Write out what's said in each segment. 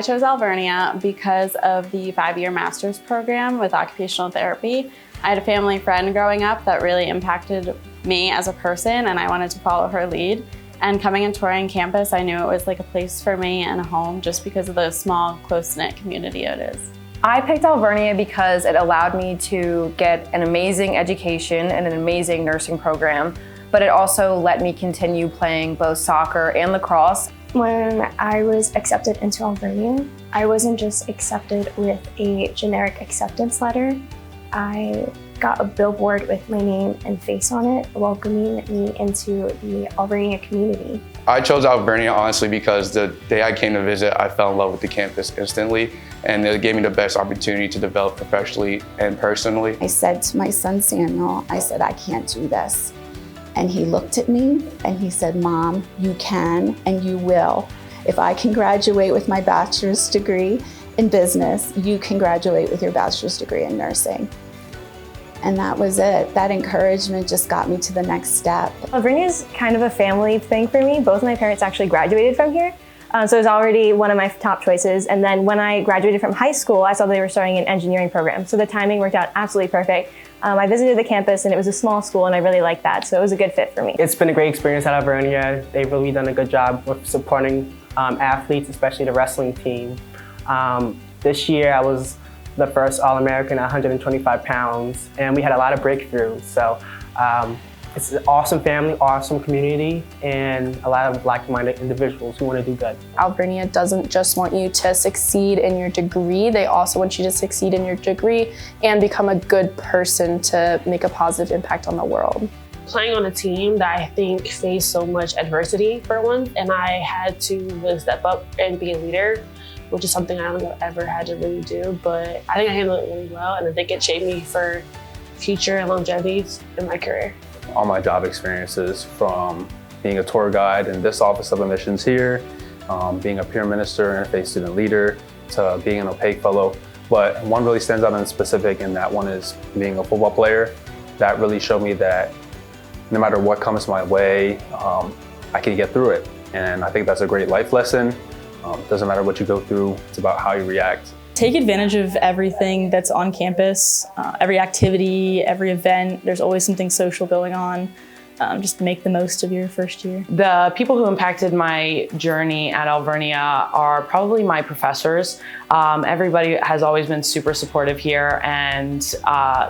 I chose Alvernia because of the 5-year master's program with occupational therapy. I had a family friend growing up that really impacted me as a person, and I wanted to follow her lead. And coming and touring campus, I knew it was like a place for me and a home just because of the small, close-knit community it is. I picked Alvernia because it allowed me to get an amazing education and an amazing nursing program, but it also let me continue playing both soccer and lacrosse. When I was accepted into Alvernia, I wasn't just accepted with a generic acceptance letter. I got a billboard with my name and face on it, welcoming me into the Alvernia community. I chose Alvernia honestly because the day I came to visit, I fell in love with the campus instantly, and it gave me the best opportunity to develop professionally and personally. I said to my son Samuel, I said, I can't do this. And he looked at me and he said, Mom, you can and you will. If I can graduate with my bachelor's degree in business, you can graduate with your bachelor's degree in nursing. And that was it. That encouragement just got me to the next step. Alvernia is kind of a family thing for me. Both of my parents actually graduated from here. So it was already one of my top choices. And then when I graduated from high school, I saw they were starting an engineering program. So the timing worked out absolutely perfect. I visited the campus and it was a small school and I really liked that. So it was a good fit for me. It's been a great experience at Alvernia. They've really done a good job with supporting athletes, especially the wrestling team. This year I was the first All-American at 125 pounds and we had a lot of breakthroughs. So it's an awesome family, awesome community, and a lot of like-minded individuals who want to do good. Alvernia doesn't just want you to succeed in your degree, they also want you to succeed in your degree and become a good person to make a positive impact on the world. Playing on a team that I think faced so much adversity for one, and I had to really step up and be a leader, which is something I don't think I've ever had to really do, but I think I handled it really well, and I think it shaped me for future and longevity in my career. All my job experiences, from being a tour guide in this office of admissions here, being a peer minister, interfaith student leader, to being an opaque fellow. But one really stands out in specific, and that one is being a football player. That really showed me that no matter what comes my way, I can get through it. And I think that's a great life lesson. Doesn't matter what you go through, it's about how you react. Take advantage of everything that's on campus, every activity, every event. There's always something social going on. Just make the most of your first year. The people who impacted my journey at Alvernia are probably my professors. Everybody has always been super supportive here, and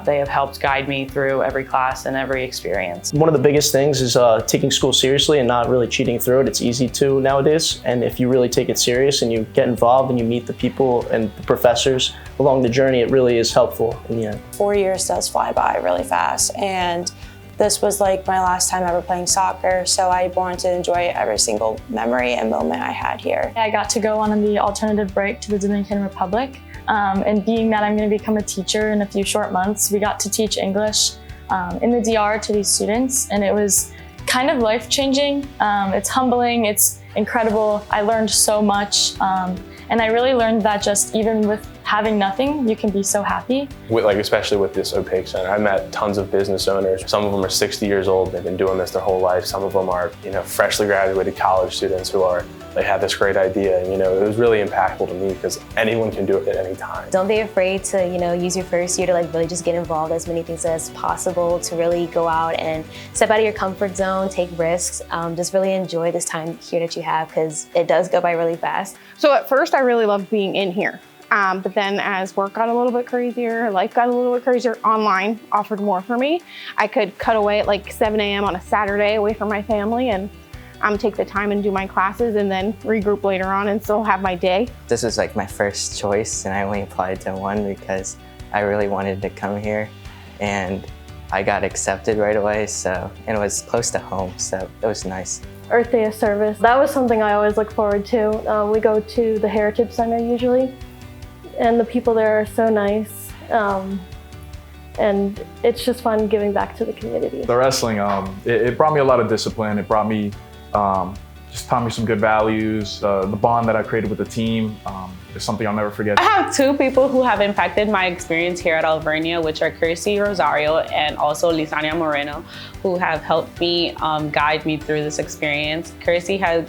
they have helped guide me through every class and every experience. One of the biggest things is taking school seriously and not really cheating through it. It's easy to nowadays, and if you really take it serious and you get involved and you meet the people and the professors along the journey, it really is helpful in the end. 4 years does fly by really fast, and this was like my last time ever playing soccer, so I wanted to enjoy every single memory and moment I had here. I got to go on the alternative break to the Dominican Republic, and being that I'm going to become a teacher in a few short months, we got to teach English in the DR to these students, and it was kind of life-changing. It's humbling, it's incredible. I learned so much, and I really learned that just even with having nothing, you can be so happy. Especially with this opaque center, I met tons of business owners. Some of them are 60 years old. They've been doing this their whole life. Some of them are, freshly graduated college students who have this great idea. And, it was really impactful to me because anyone can do it at any time. Don't be afraid to, use your first year to really just get involved as many things as possible, to really go out and step out of your comfort zone, take risks, just really enjoy this time here that you have, because it does go by really fast. So at first I really loved being in here. But then as work got a little bit crazier, life got a little bit crazier, online offered more for me. I could cut away at 7 a.m. on a Saturday away from my family and take the time and do my classes and then regroup later on and still have my day. This was my first choice, and I only applied to one because I really wanted to come here, and I got accepted right away, and it was close to home, so it was nice. Earth Day of Service, that was something I always look forward to. We go to the Heritage Center usually, and the people there are so nice, and it's just fun giving back to the community. The wrestling, it brought me a lot of discipline. It brought me, just taught me some good values. The bond that I created with the team is something I'll never forget. I have two people who have impacted my experience here at Alvernia, which are Kirsty Rosario and also Lisania Moreno, who have helped me guide me through this experience. Kirsty has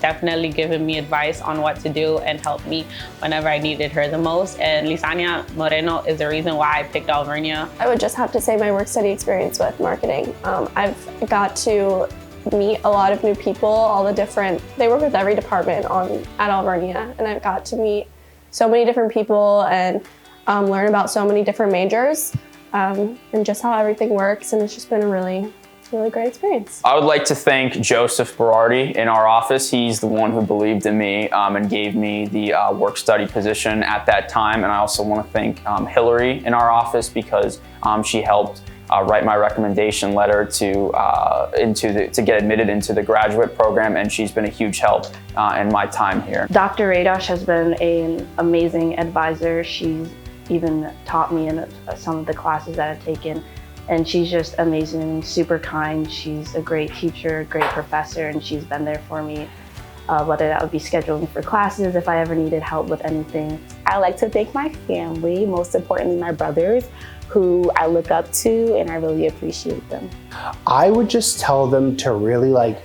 definitely given me advice on what to do and helped me whenever I needed her the most. And Lisania Moreno is the reason why I picked Alvernia. I would just have to say my work-study experience with marketing. I've got to meet a lot of new people, they work with every department at Alvernia, and I've got to meet so many different people and learn about so many different majors and just how everything works, and it's just been a really great experience. I would like to thank Joseph Berardi in our office. He's the one who believed in me and gave me the work-study position at that time, and I also want to thank Hillary in our office because she helped write my recommendation letter to get admitted into the graduate program, and she's been a huge help in my time here. Dr. Radosh has been an amazing advisor. She's even taught me in some of the classes that I've taken, and she's just amazing, super kind. She's a great teacher, great professor, and she's been there for me, whether that would be scheduling for classes, if I ever needed help with anything. I like to thank my family, most importantly my brothers, who I look up to, and I really appreciate them. I would just tell them to really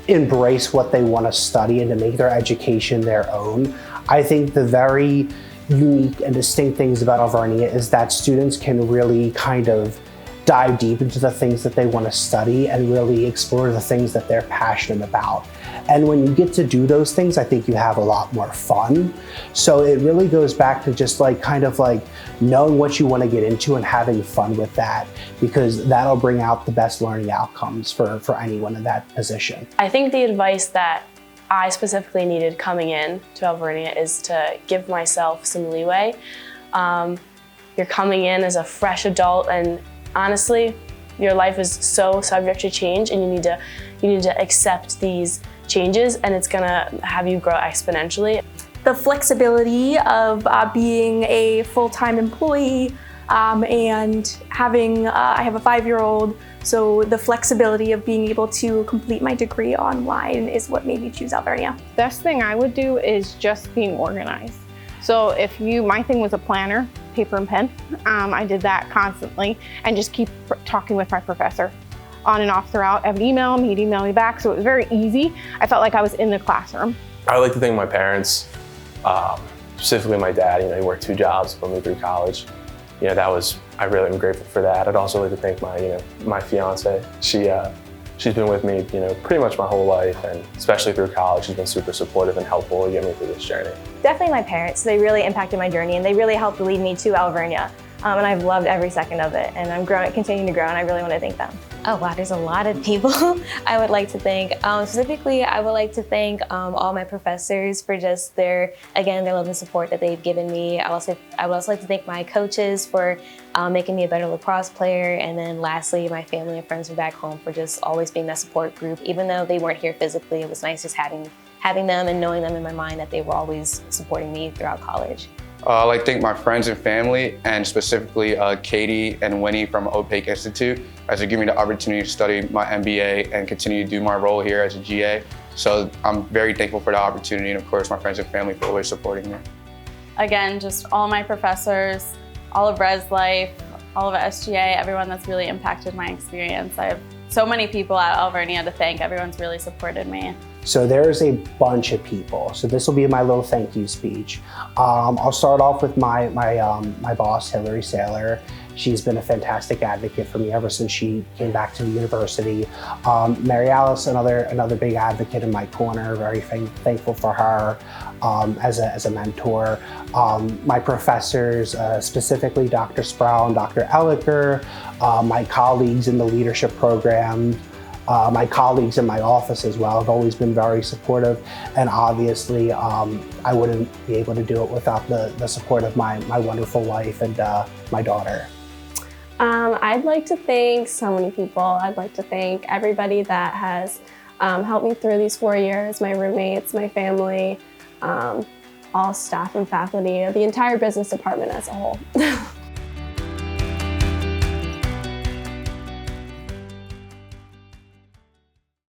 embrace what they want to study and to make their education their own. I think the very unique and distinct things about Alvernia is that students can really kind of dive deep into the things that they want to study and really explore the things that they're passionate about. And when you get to do those things, I think you have a lot more fun. So it really goes back to just knowing what you want to get into and having fun with that, because that'll bring out the best learning outcomes for anyone in that position. I think the advice that I specifically needed coming in to Alvernia is to give myself some leeway. You're coming in as a fresh adult, and honestly, your life is so subject to change, and you need to accept these changes, and it's gonna have you grow exponentially. The flexibility of being a full-time employee and having, I have a 5-year-old, so the flexibility of being able to complete my degree online is what made me choose Alvernia. Best thing I would do is just being organized. So my thing was a planner, paper and pen. I did that constantly and just keep talking with my professor on and off throughout. I would email him, he'd email me back, so it was very easy. I felt like I was in the classroom. I would like to thank my parents, specifically my dad. He worked 2 jobs to put me through college. I really am grateful for that. I'd also like to thank my fiance. She's been with me, pretty much my whole life, and especially through college, she's been super supportive and helpful to get me through this journey. Definitely my parents. They really impacted my journey, and they really helped lead me to Alvernia. And I've loved every second of it, and I'm continuing to grow, and I really want to thank them. Oh wow, there's a lot of people I would like to thank. Specifically, I would like to thank all my professors for just their love and support that they've given me. I would also like to thank my coaches for making me a better lacrosse player. And then lastly, my family and friends from back home for just always being that support group. Even though they weren't here physically, it was nice just having them and knowing them in my mind that they were always supporting me throughout college. I'd like to thank my friends and family, and specifically Katie and Winnie from Opaque Institute, as they give me the opportunity to study my MBA and continue to do my role here as a GA. So I'm very thankful for the opportunity, and of course my friends and family for always supporting me. Again, just all my professors, all of Res Life, all of SGA, everyone that's really impacted my experience. I have so many people at Alvernia to thank. Everyone's really supported me. So there's a bunch of people. So this will be my little thank you speech. I'll start off with my boss, Hillary Saylor. She's been a fantastic advocate for me ever since she came back to the university. Mary Alice, another big advocate in my corner, very thankful for her as a mentor. My professors, specifically Dr. Sproul and Dr. Elliker, my colleagues in the leadership program, my colleagues in my office as well have always been very supportive, and obviously I wouldn't be able to do it without the support of my wonderful wife and my daughter. I'd like to thank so many people. I'd like to thank everybody that has helped me through these 4 years, my roommates, my family, all staff and faculty, the entire business department as a whole.